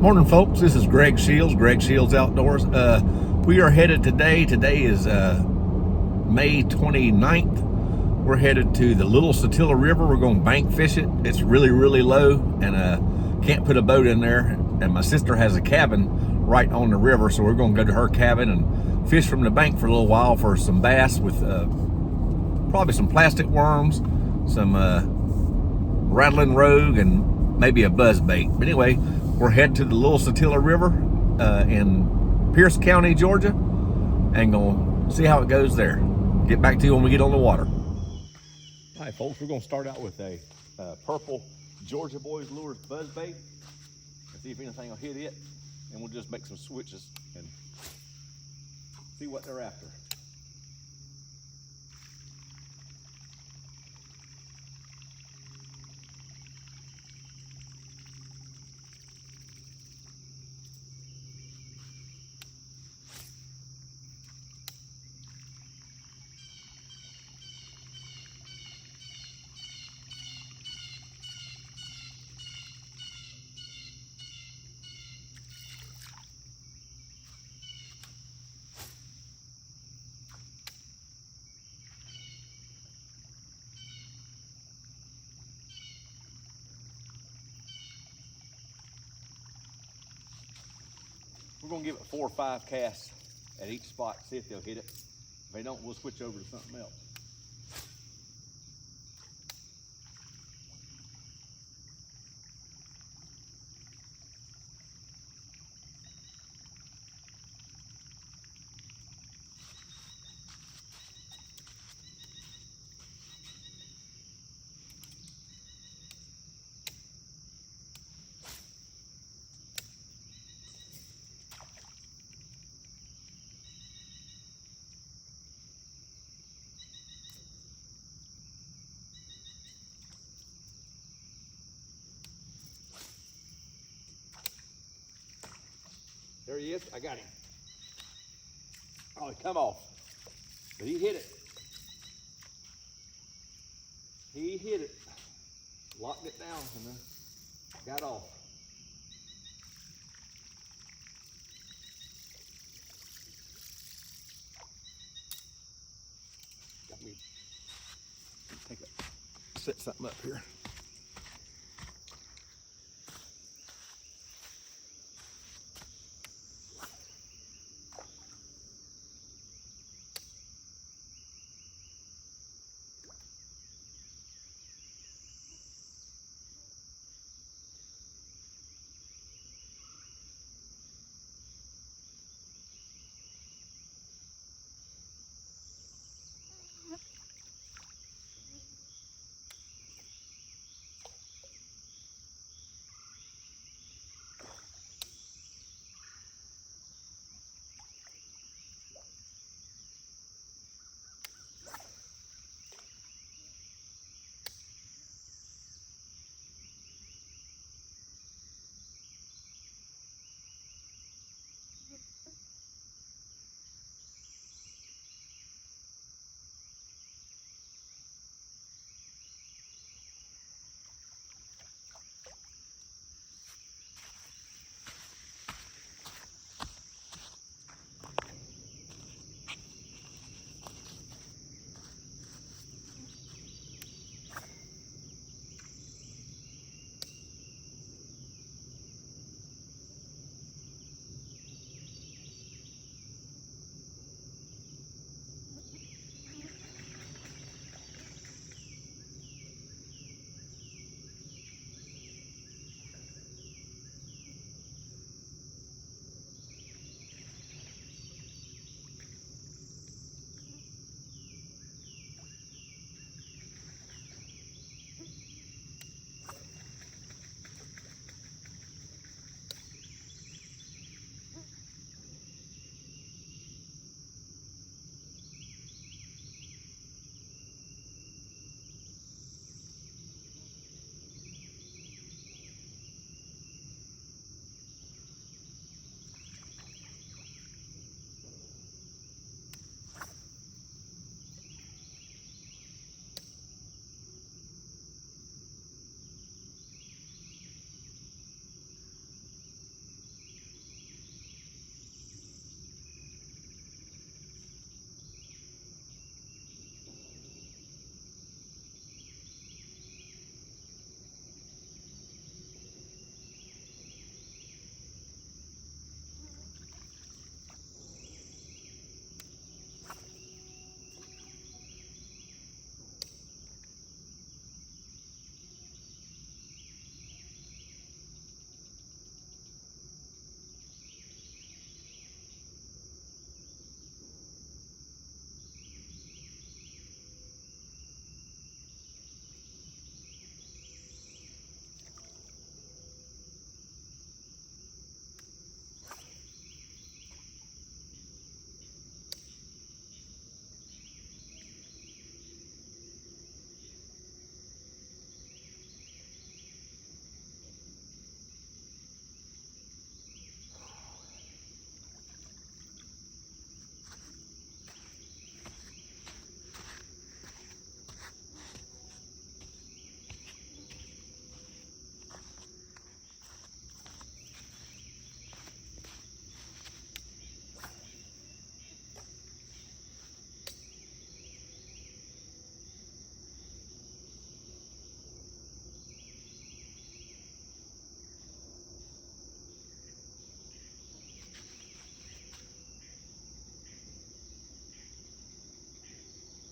Morning, folks. This is Greg Shields Outdoors. We are headed today. Today is May 29th. We're headed to the Little Satilla River. We're going to bank fish it. It's really, really low and can't put a boat in there. And my sister has a cabin right on the river, so we're going to go to her cabin and fish from the bank for a little while for some bass with probably some plastic worms, some rattling rogue, and maybe a buzz bait. But anyway, we're heading to the Little Satilla River in Pierce County, Georgia, and gonna see how it goes there. Get back to you when we get on the water. All right, folks, we're gonna start out with a purple Georgia Boys Lures buzz bait and see if anything will hit it, and we'll just make some switches and see what they're after. We're gonna give it 4 or 5 casts at each spot, see if they'll hit it. If they don't, we'll switch over to something else. There he is. I got him. Oh, he come off. But he hit it. He hit it. Locked it down and then got off. Got me. Set something up here.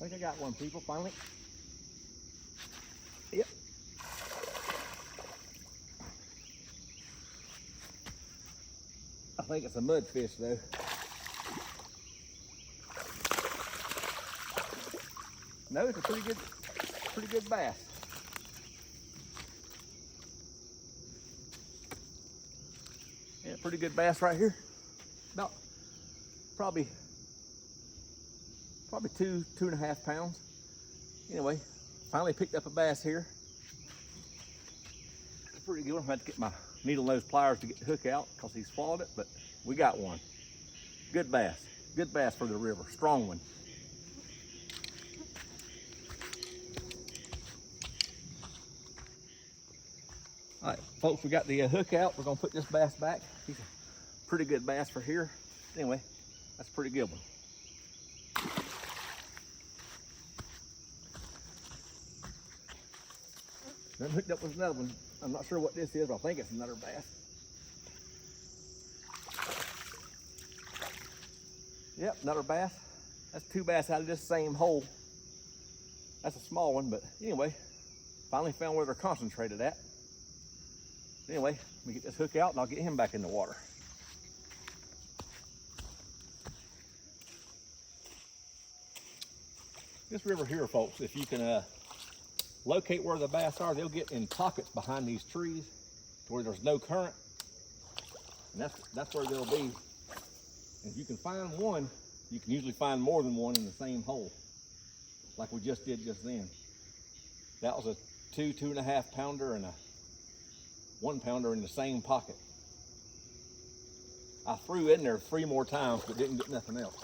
I think I got one, people, finally. Yep. I think it's a mudfish though. No, it's a pretty good bass. Yeah, pretty good bass right here. About probably 2.5 pounds. Anyway, finally picked up a bass here. It's a pretty good one. I had to get my needle nose pliers to get the hook out because he swallowed it, but we got one. Good bass. Good bass for the river. Strong one. All right, folks, we got the hook out. We're gonna put this bass back. He's a pretty good bass for here. Anyway, that's a pretty good one. Then hooked up with another one. I'm not sure what this is, but I think it's another bass. Yep, another bass. That's 2 bass out of this same hole. That's a small one, but anyway, finally found where they're concentrated at. Anyway, let me get this hook out and I'll get him back in the water. This river here, folks, if you can locate where the bass are, they'll get in pockets behind these trees to where there's no current. And that's where they'll be. And if you can find one, you can usually find more than one in the same hole, like we just did just then. That was a 2.5 pounder and a 1 pounder in the same pocket. I threw in there 3 more times, but didn't get nothing else.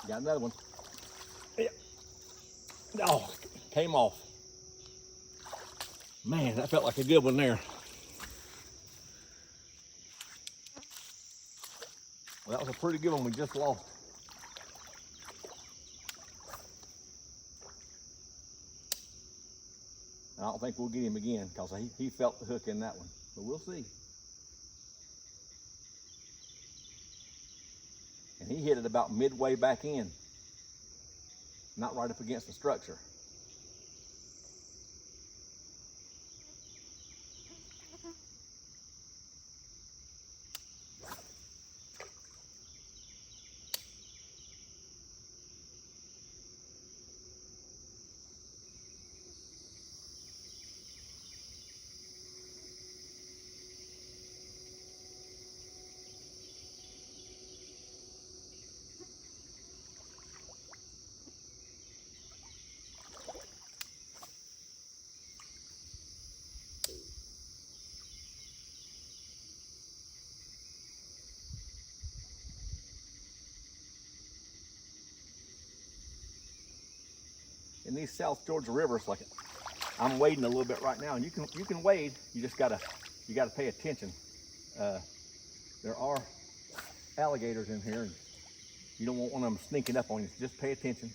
Got another one. Yep. Oh, came off. Man, that felt like a good one there. Well, that was a pretty good one we just lost. I don't think we'll get him again because he felt the hook in that one, but we'll see. And he hit it about midway back in, not right up against the structure. In these South Georgia rivers, like I'm wading a little bit right now, and you can wade. You just gotta pay attention. There are alligators in here, and you don't want one of them sneaking up on you. So just pay attention.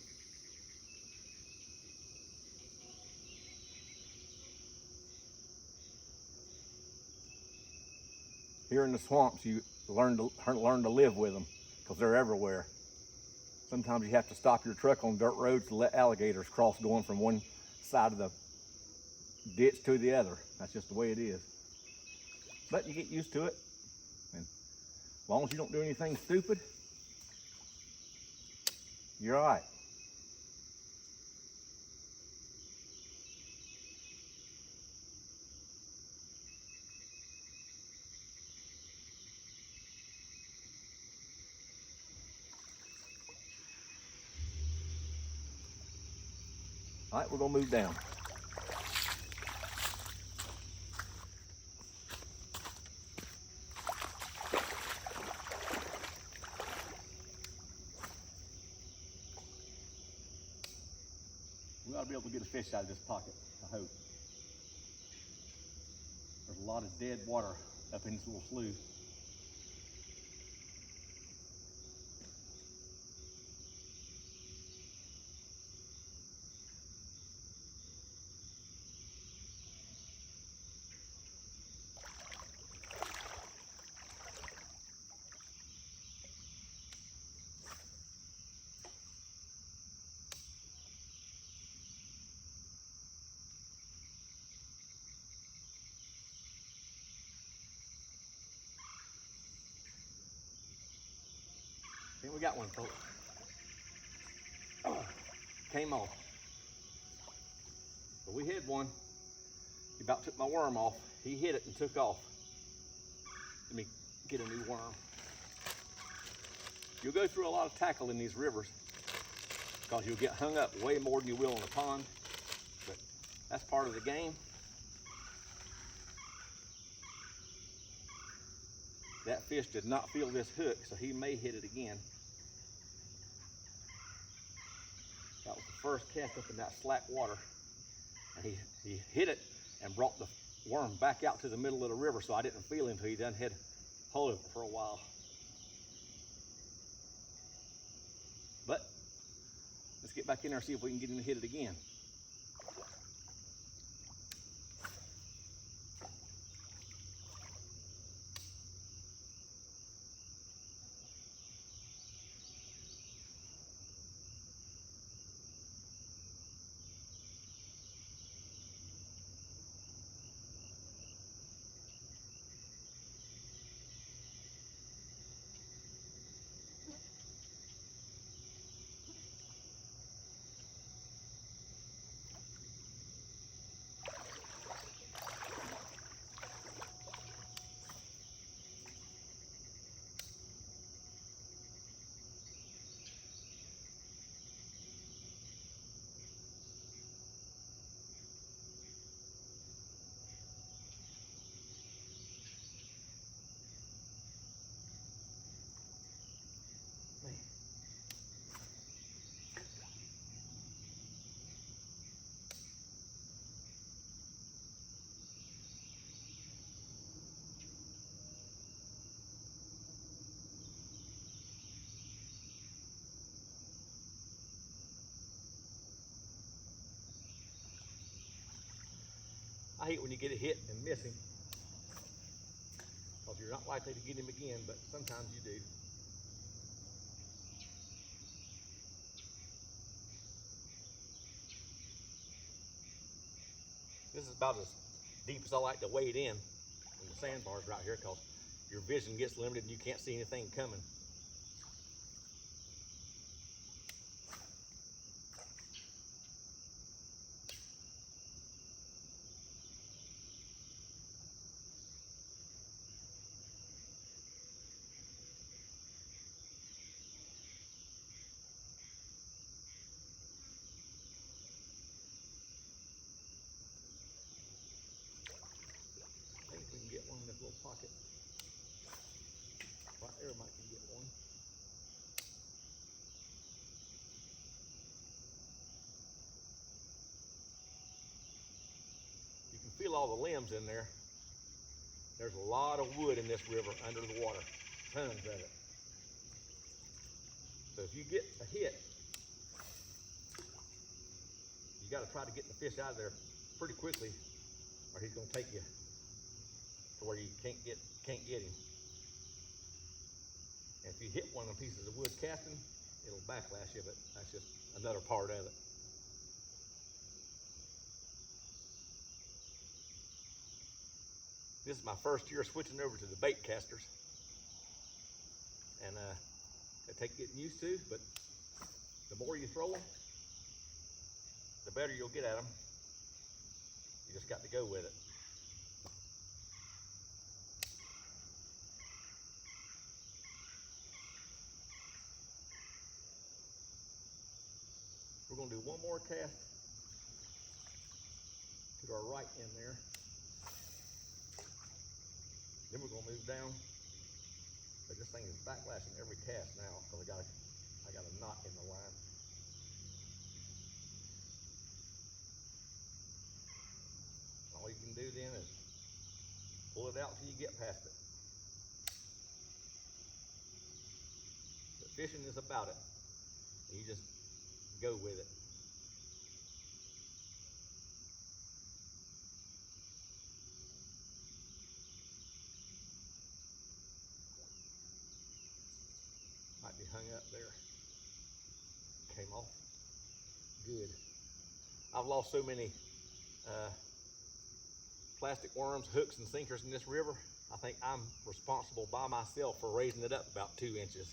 Here in the swamps, you learn to live with them because they're everywhere. Sometimes you have to stop your truck on dirt roads to let alligators cross going from one side of the ditch to the other. That's just the way it is. But you get used to it. And as long as you don't do anything stupid, you're all right. All right, we're gonna move down. We ought to be able to get a fish out of this pocket, I hope. There's a lot of dead water up in this little slough. I think we got one, folks. Oh, came off. So we hit one. He about took my worm off. He hit it and took off. Let me get a new worm. You'll go through a lot of tackle in these rivers because you'll get hung up way more than you will in a pond. But that's part of the game. That fish did not feel this hook, so he may hit it again. That was the first cast up in that slack water. And he hit it and brought the worm back out to the middle of the river, so I didn't feel him until he done had hold of it for a while. But let's get back in there and see if we can get him to hit it again. Man. I hate when you get a hit and miss him, because you're not likely to get him again, but sometimes you do. This is about as deep as I like to wade in the sandbars right here, because your vision gets limited and you can't see anything coming. I think we can get one in this little pocket. Right there, might can get one. You can feel all the limbs in there. There's a lot of wood in this river under the water, tons of it. So if you get a hit, you got to try to get the fish out of there pretty quickly, or he's going to take you to where you can't get him. And if you hit one of the pieces of wood casting, it'll backlash you, but that's just another part of it. This is my first year switching over to the bait casters, and they take getting used to, but the more you throw them, the better you'll get at them. You just got to go with it. We're going to do one more cast to our right in there. Then we're going to move down. But this thing is backlashing every cast now because I got a knot in the line. All you can do then is till you get past it. But fishing is about it. And you just go with it. Might be hung up there. Came off. Good. I've lost so many plastic worms, hooks, and sinkers in this river. I think I'm responsible by myself for raising it up about 2 inches.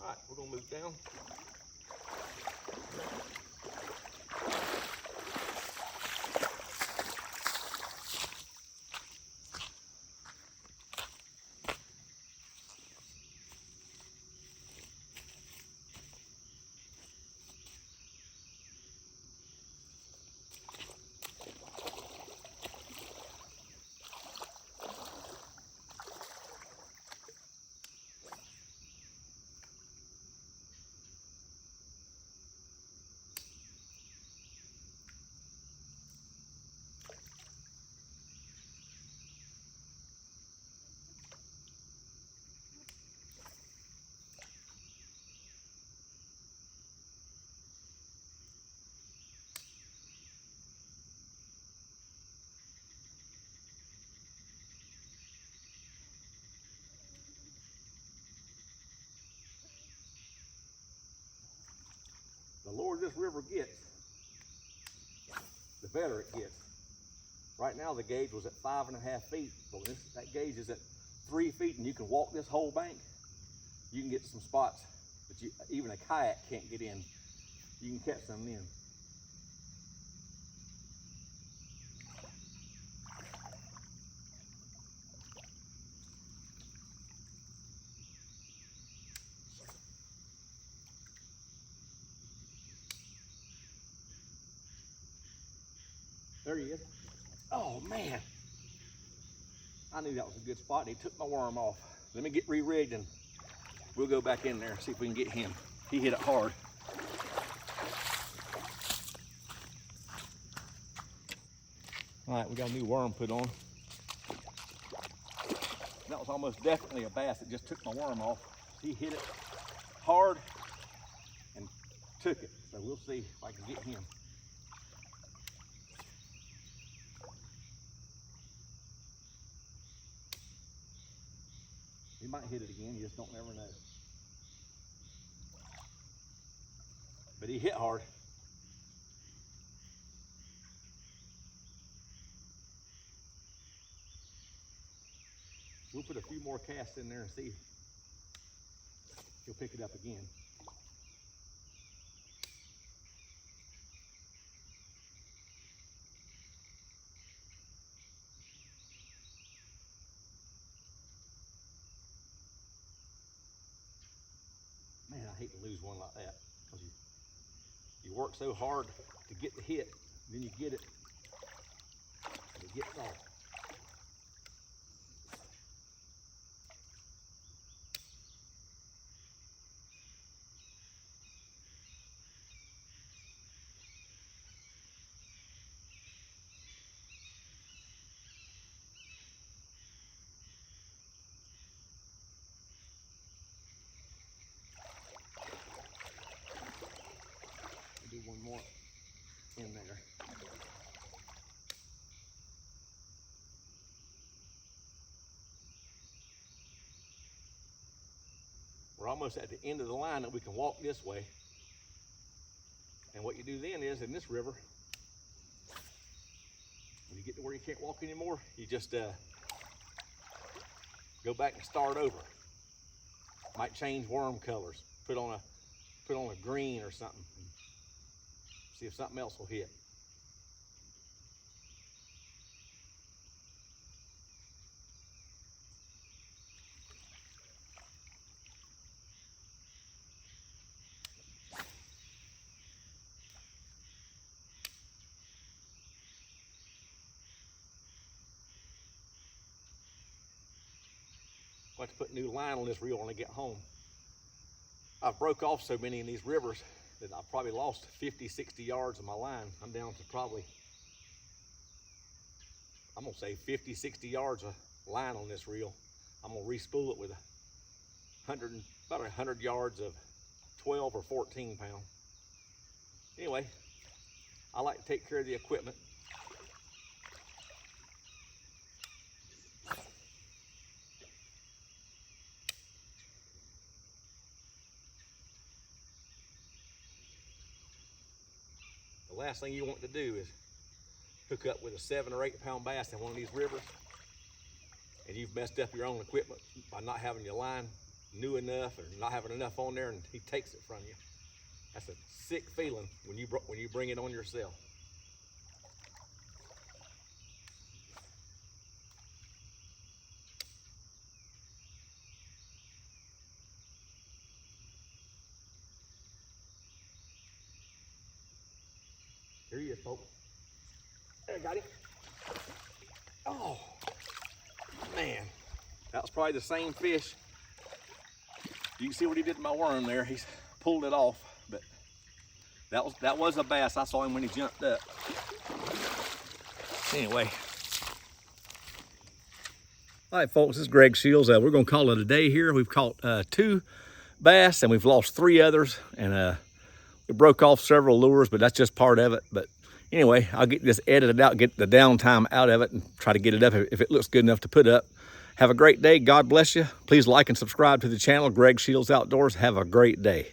All right, we're gonna move down. The lower this river gets, the better it gets. Right now the gauge was at 5.5 feet, but when that gauge is at 3 feet and you can walk this whole bank, you can get some spots that even a kayak can't get in. You can catch some then. There he is. Oh man, I knew that was a good spot and he took my worm off. Let me get re-rigged and we'll go back in there and see if we can get him. He hit it hard. All right, we got a new worm put on. That was almost definitely a bass that just took my worm off. He hit it hard and took it. So we'll see if I can get him. He might hit it again, you just don't never know. But he hit hard. We'll put a few more casts in there and see if he'll pick it up again. Man, I hate to lose one like that because you work so hard to get the hit, then you get it, and it gets off. Do one more in there. We're almost at the end of the line that we can walk this way. And what you do then is, in this river, when you get to where you can't walk anymore, you just go back and start over. Might change worm colors. put on a green or something. See if something else will hit. I'll have to put new line on this reel when I get home. I've broke off so many in these rivers that I probably lost 50, 60 yards of my line. I'm down to probably, I'm gonna say 50, 60 yards of line on this reel. I'm gonna re-spool it with about 100 yards of 12 or 14 pound. Anyway, I like to take care of the equipment. The last thing you want to do is hook up with a 7 or 8 pound bass in one of these rivers and you've messed up your own equipment by not having your line new enough or not having enough on there and he takes it from you. That's a sick feeling when you bring it on yourself. Here he is, folks. There, got him. Oh, man. That was probably the same fish. You can see what he did to my worm there. He's pulled it off, but that was a bass. I saw him when he jumped up. Anyway. All right, folks, this is Greg Shields. We're gonna call it a day here. We've caught 2 bass and we've lost 3 others, and we broke off several lures, but that's just part of it. But anyway, I'll get this edited out, get the downtime out of it, and try to get it up if it looks good enough to put up. Have a great day. God bless you. Please like and subscribe to the channel, Greg Shields Outdoors. Have a great day.